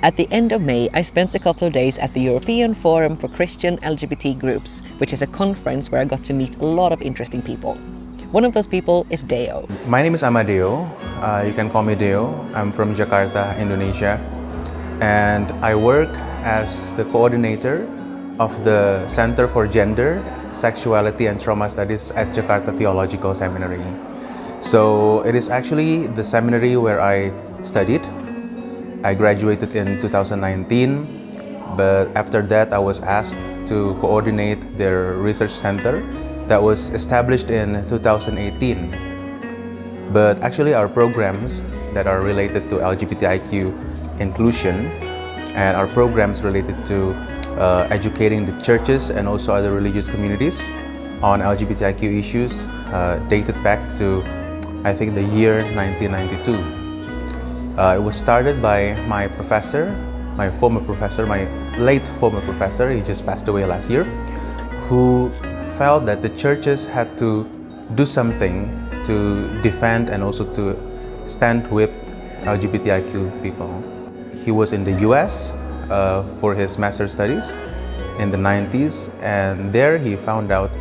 At the end of May, I spent a couple of days at the European Forum for Christian LGBT Groups, which is a conference where I got to meet a lot of interesting people. One of those people is Deo. My name is Amadeo. You can call me Deo. I'm from Jakarta, Indonesia. And I work as the coordinator of the Center for Gender, Sexuality and Trauma Studies at Jakarta Theological Seminary. So it is actually the seminary where I studied. I graduated in 2019, but after that I was asked to coordinate their research center that was established in 2018. But actually our programs that are related to LGBTIQ inclusion and our programs related to educating the churches and also other religious communities on LGBTIQ issues dated back to, I think, the year 1992. It was started by my professor, my late former professor, he just passed away last year, who felt that the churches had to do something to defend and also to stand with LGBTIQ people. He was in the US for his master's studies in the 90s, and there he found out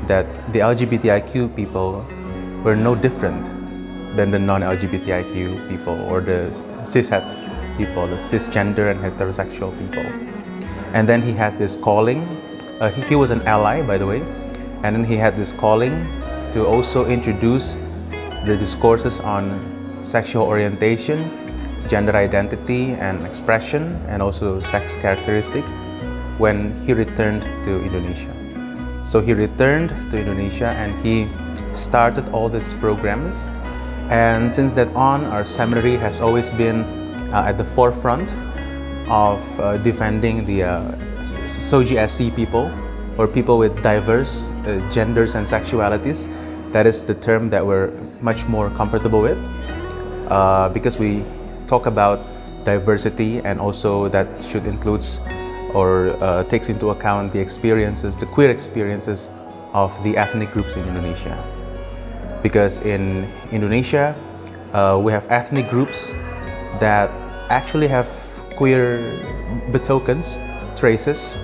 that the LGBTIQ people were no different than the non-LGBTIQ people or the cishet people, the cisgender and heterosexual people. And then he had this calling. He was an ally, by the way, and then he had this calling to also introduce the discourses on sexual orientation, gender identity and expression, and also sex characteristic when he returned to Indonesia. So he returned to Indonesia and he started all these programs. And since that on, our seminary has always been at the forefront of defending the SOGISC people, or people with diverse genders and sexualities. That is the term that we're much more comfortable with because we talk about diversity, and also that should include or takes into account the experiences, the queer experiences of the ethnic groups in Indonesia. Because in Indonesia, we have ethnic groups that actually have queer betokens, traces,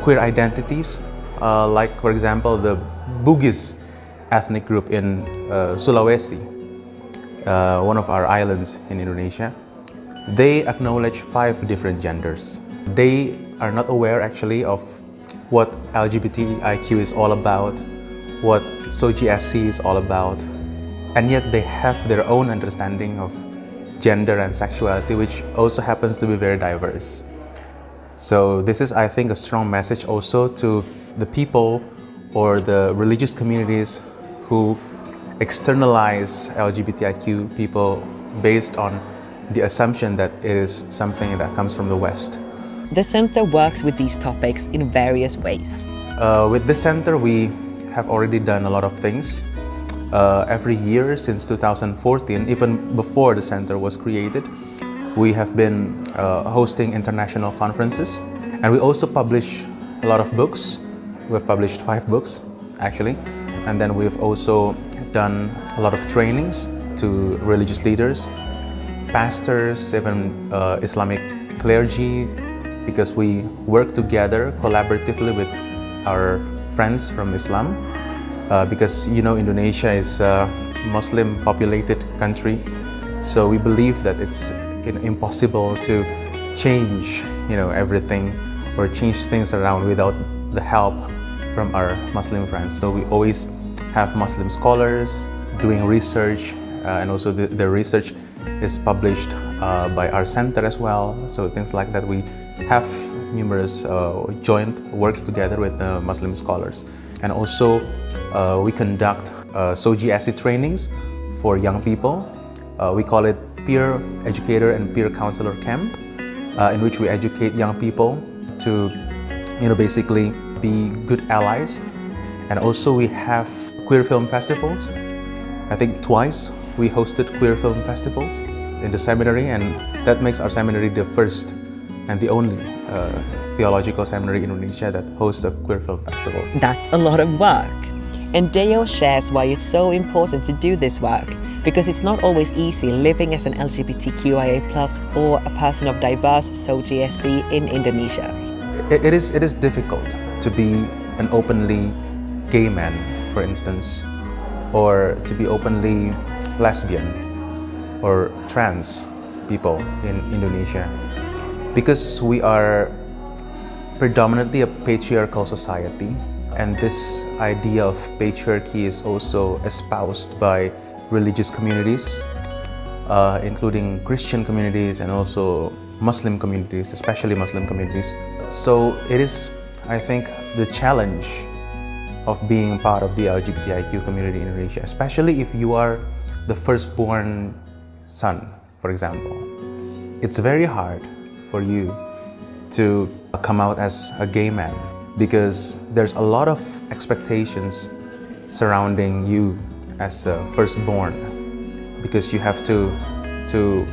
queer identities, like for example the Bugis ethnic group in Sulawesi, one of our islands in Indonesia. They acknowledge 5 different genders. They are not aware actually of what LGBTIQ is all about, what SOGISC is all about, and yet they have their own understanding of gender and sexuality, which also happens to be very diverse. So this is, I think, a strong message also to the people or the religious communities who externalize LGBTIQ people based on the assumption that it is something that comes from the West. The center works with these topics in various ways. With this center, we have already done a lot of things. Every year since 2014, even before the center was created, we have been hosting international conferences, and we also publish a lot of books. We have published 5 books, actually, and then we've also done a lot of trainings to religious leaders, pastors, even Islamic clergy, because we work together collaboratively with our friends from Islam, because Indonesia is a Muslim populated country, so we believe that it's impossible to change everything or change things around without the help from our Muslim friends. So we always have Muslim scholars doing research, and also the research is published by our center as well. So things like that, we have numerous joint works together with the Muslim scholars. And also we conduct SOGISC trainings for young people. We call it Peer Educator and Peer Counselor Camp, in which we educate young people to basically be good allies. And also we have queer film festivals. I think twice we hosted queer film festivals in the seminary, and that makes our seminary the first and the only theological seminary in Indonesia that hosts a queer film festival. That's a lot of work. And Deo shares why it's so important to do this work, because it's not always easy living as an LGBTQIA+ or a person of diverse SOGISC in Indonesia. It is difficult to be an openly gay man, for instance, or to be openly lesbian or trans people in Indonesia, because we are predominantly a patriarchal society, and this idea of patriarchy is also espoused by religious communities, including Christian communities and also Muslim communities, especially Muslim communities. So it is, I think, the challenge of being part of the LGBTIQ community in Indonesia, especially if you are the firstborn son, for example. It's very hard for you to come out as a gay man, because there's a lot of expectations surrounding you as a firstborn, because you have to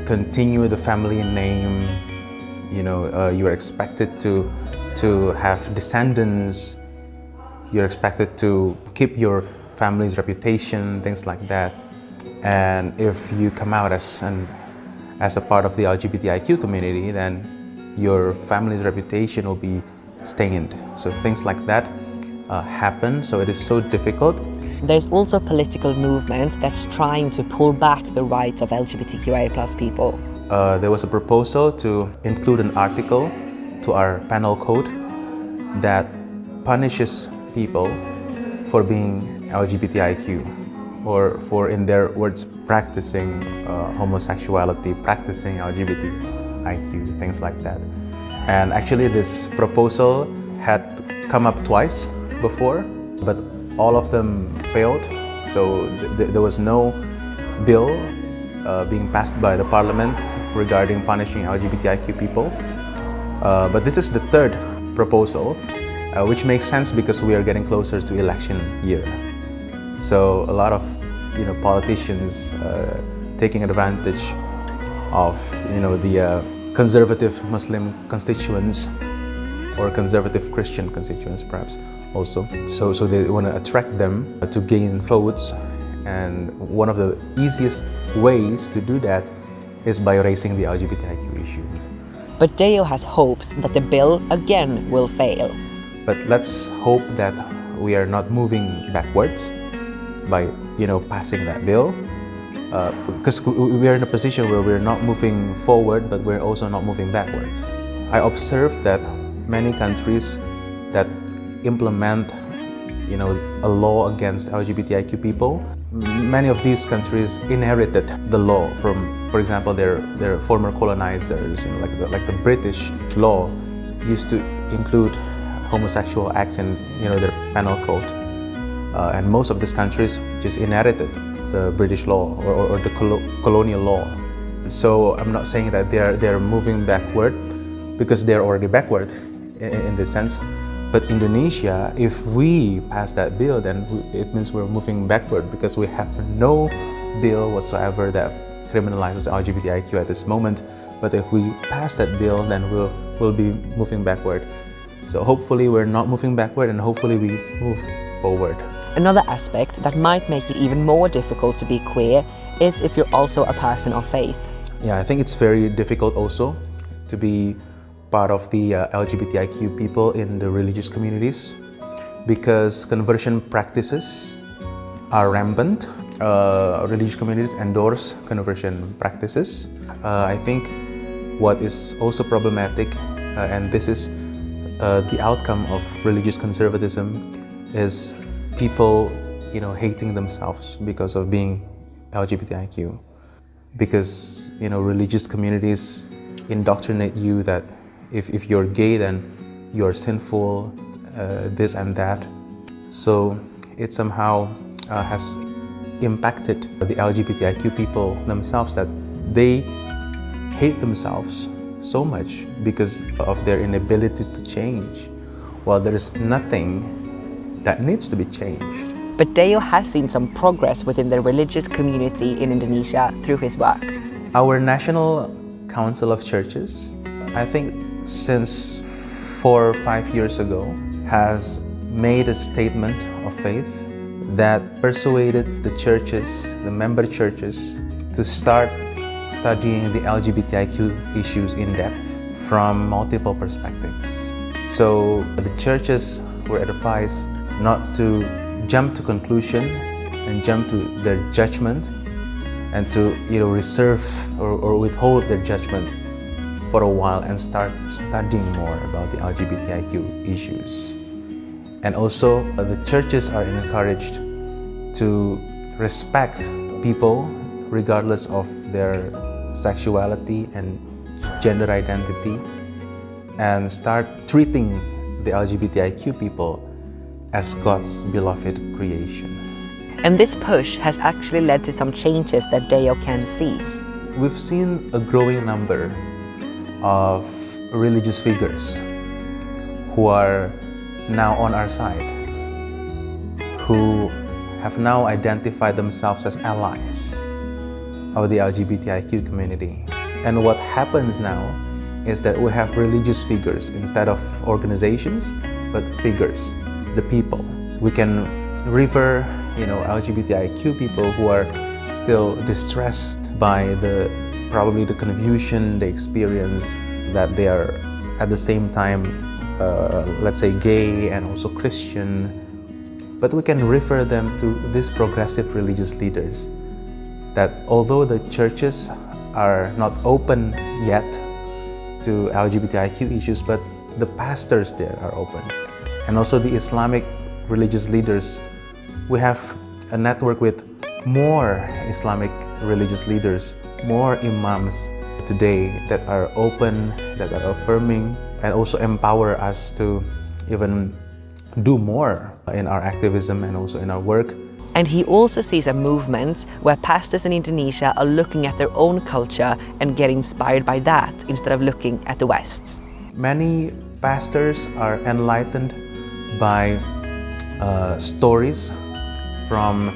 continue the family name. You are expected to have descendants. You're expected to keep your family's reputation, things like that. And if you come out as a part of the LGBTIQ community, then your family's reputation will be stained. So things like that happen. So it is so difficult. There's also a political movement that's trying to pull back the rights of LGBTQIA+ people. There was a proposal to include an article to our penal code that punishes people for being LGBTIQ, or for, in their words, practicing homosexuality, practicing LGBTIQ, things like that. And actually this proposal had come up twice before, but all of them failed. So there was no bill being passed by the parliament regarding punishing LGBTIQ people. But this is the third proposal, which makes sense because we are getting closer to election year. So a lot of politicians taking advantage of the conservative Muslim constituents, or conservative Christian constituents perhaps also. So they want to attract them to gain votes, and one of the easiest ways to do that is by raising the LGBTIQ issue. But Deo has hopes that the bill again will fail. But let's hope that we are not moving backwards by passing that bill, because we are in a position where we're not moving forward, but we're also not moving backwards. I observe that many countries that implement a law against LGBTIQ people, many of these countries inherited the law from, for example, their former colonizers. Like the British law used to include homosexual acts in their penal code, and most of these countries just inherited the British law or the colonial law. So I'm not saying that they're moving backward, because they're already backward in this sense. But Indonesia, if we pass that bill, then it means we're moving backward, because we have no bill whatsoever that criminalizes LGBTIQ at this moment. But if we pass that bill, then we'll be moving backward. So hopefully we're not moving backward, and hopefully we move forward. Another aspect that might make it even more difficult to be queer is if you're also a person of faith. Yeah, I think it's very difficult also to be part of the LGBTIQ people in the religious communities, because conversion practices are rampant. Religious communities endorse conversion practices. I think what is also problematic, and this is the outcome of religious conservatism, is people hating themselves because of being LGBTIQ, because religious communities indoctrinate you that if you're gay, then you're sinful, this and that. So it somehow has impacted the LGBTIQ people themselves, that they hate themselves so much because of their inability to change. Well, there is nothing that needs to be changed. But Deo has seen some progress within the religious community in Indonesia through his work. Our National Council of Churches, I think since 4 or 5 years ago, has made a statement of faith that persuaded the churches, the member churches, to start studying the LGBTIQ issues in depth from multiple perspectives. So the churches were advised not to jump to conclusion and jump to their judgment and to reserve or withhold their judgment for a while and start studying more about the LGBTIQ issues. And also the churches are encouraged to respect people regardless of their sexuality and gender identity, and start treating the LGBTIQ people as God's beloved creation. And this push has actually led to some changes that Deo can see. We've seen a growing number of religious figures who are now on our side, who have now identified themselves as allies of the LGBTIQ community. And what happens now is that we have religious figures instead of organizations, but figures, the people. We can refer, LGBTIQ people who are still distressed by probably the confusion they experience, that they are at the same time, let's say, gay and also Christian. But we can refer them to these progressive religious leaders, that although the churches are not open yet to LGBTIQ issues, but the pastors there are open. And also the Islamic religious leaders. We have a network with more Islamic religious leaders, more imams today that are open, that are affirming, and also empower us to even do more in our activism and also in our work. And he also sees a movement where pastors in Indonesia are looking at their own culture and get inspired by that instead of looking at the West. Many pastors are enlightened by stories from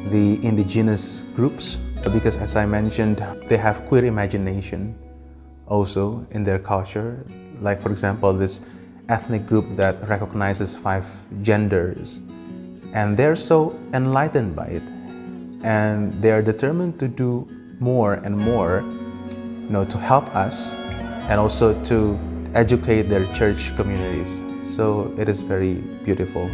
the indigenous groups, because as I mentioned, they have queer imagination also in their culture. Like, for example, this ethnic group that recognizes 5 genders, and they're so enlightened by it, and they are determined to do more and more, to help us and also to educate their church communities. So it is very beautiful.